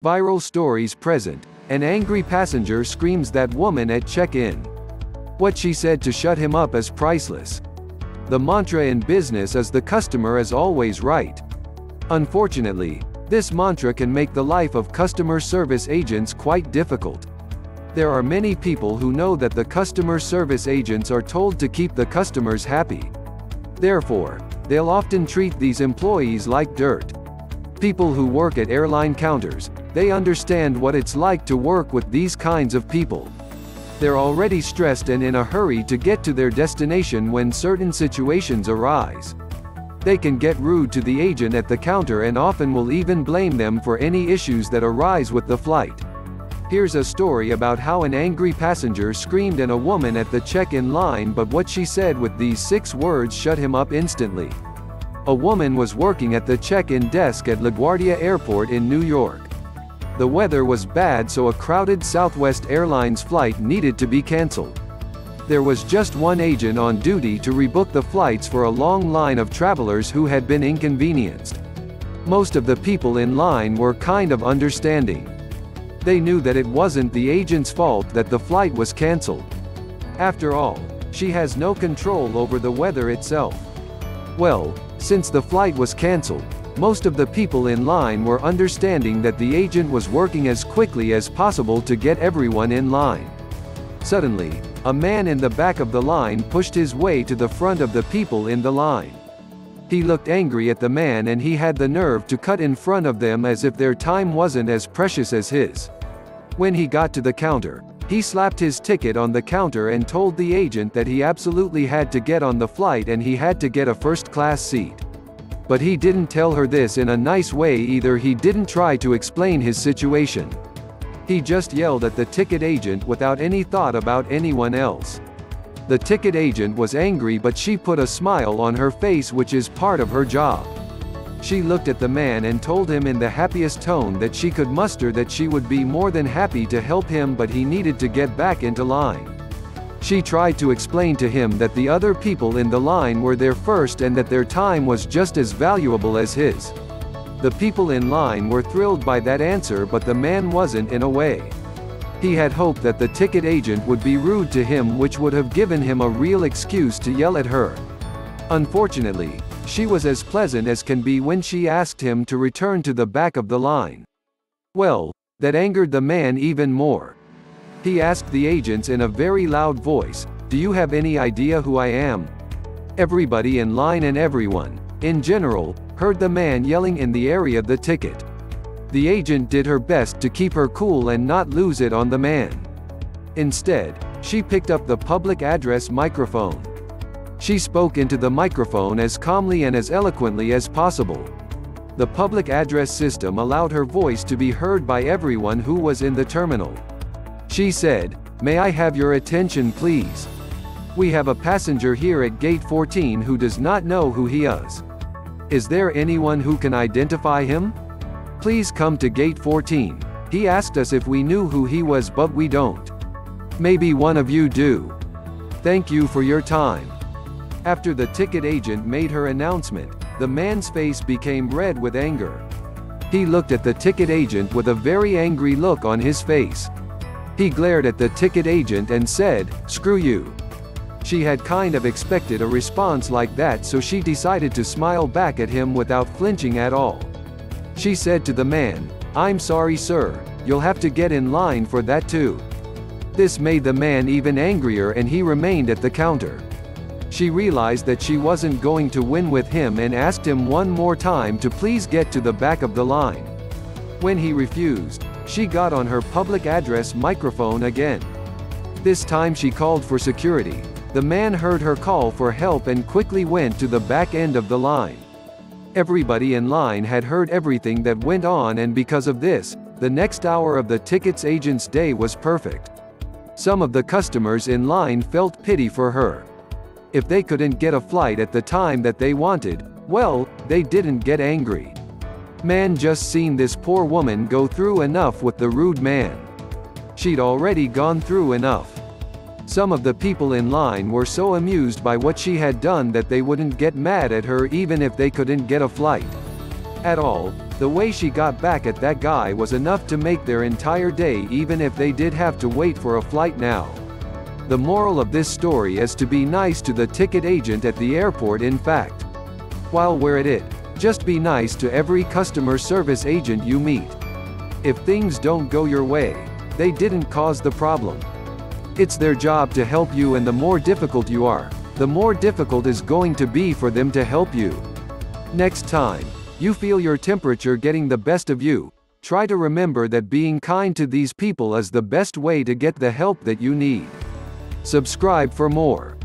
Viral stories present. An angry passenger screams that woman at check-in. What she said to shut him up is priceless. The mantra in business is the customer is always right. Unfortunately, this mantra can make the life of customer service agents quite difficult. There are many people who know that the customer service agents are told to keep the customers happy. Therefore, they'll often treat these employees like dirt. People who work at airline counters, they understand what it's like to work with these kinds of people. They're already stressed and in a hurry to get to their destination when certain situations arise. They can get rude to the agent at the counter and often will even blame them for any issues that arise with the flight. Here's a story about how an angry passenger screamed at a woman at the check-in line, but what she said with these 6 words shut him up instantly. A woman was working at the check-in desk at LaGuardia Airport in New York. The weather was bad, so a crowded Southwest Airlines flight needed to be canceled. There was just one agent on duty to rebook the flights for a long line of travelers who had been inconvenienced. Most of the people in line were kind of understanding. They knew that it wasn't the agent's fault that the flight was canceled. After all, she has no control over the weather itself. Well, since the flight was canceled, most of the people in line were understanding that the agent was working as quickly as possible to get everyone in line. Suddenly, a man in the back of the line pushed his way to the front of the people in the line. He looked angry at the man and he had the nerve to cut in front of them as if their time wasn't as precious as his. When he got to the counter, he slapped his ticket on the counter and told the agent that he absolutely had to get on the flight and he had to get a first-class seat. But he didn't tell her this in a nice way either. He didn't try to explain his situation. He just yelled at the ticket agent without any thought about anyone else. The ticket agent was angry, but she put a smile on her face, which is part of her job. She looked at the man and told him in the happiest tone that she could muster that she would be more than happy to help him, but he needed to get back into line. She tried to explain to him that the other people in the line were there first and that their time was just as valuable as his. The people in line were thrilled by that answer, but the man wasn't in a way. He had hoped that the ticket agent would be rude to him, which would have given him a real excuse to yell at her. Unfortunately, she was as pleasant as can be when she asked him to return to the back of the line. Well, that angered the man even more. He asked the agents in a very loud voice, "Do you have any idea who I am?" Everybody in line and everyone, in general, heard the man yelling in the area of the ticket. The agent did her best to keep her cool and not lose it on the man. Instead, she picked up the public address microphone. She spoke into the microphone as calmly and as eloquently as possible. The public address system allowed her voice to be heard by everyone who was in the terminal. She said, "May I have your attention, please? We have a passenger here at gate 14 who does not know who he is. Is there anyone who can identify him? Please come to gate 14. He asked us if we knew who he was, but we don't. Maybe one of you do. Thank you for your time." After the ticket agent made her announcement, the man's face became red with anger. He looked at the ticket agent with a very angry look on his face. He glared at the ticket agent and said, "Screw you." She had kind of expected a response like that, so she decided to smile back at him without flinching at all. She said to the man, "I'm sorry, sir, you'll have to get in line for that too." This made the man even angrier and he remained at the counter. She realized that she wasn't going to win with him and asked him one more time to please get to the back of the line. When he refused, she got on her public address microphone again. This time she called for security. The man heard her call for help and quickly went to the back end of the line. Everybody in line had heard everything that went on, and because of this, the next hour of the tickets agent's day was perfect. Some of the customers in line felt pity for her. If they couldn't get a flight at the time that they wanted, well, they didn't get angry. Man just seen this poor woman go through enough with the rude man. She'd already gone through enough. Some of the people in line were so amused by what she had done that they wouldn't get mad at her even if they couldn't get a flight at all. The way she got back at that guy was enough to make their entire day, even if they did have to wait for a flight now. The moral of this story is to be nice to the ticket agent at the airport. In fact, while we're at it, just be nice to every customer service agent you meet. If things don't go your way, they didn't cause the problem. It's their job to help you, and the more difficult you are, the more difficult is going to be for them to help you. Next time you feel your temperature getting the best of you, try to remember that being kind to these people is the best way to get the help that you need. Subscribe for more.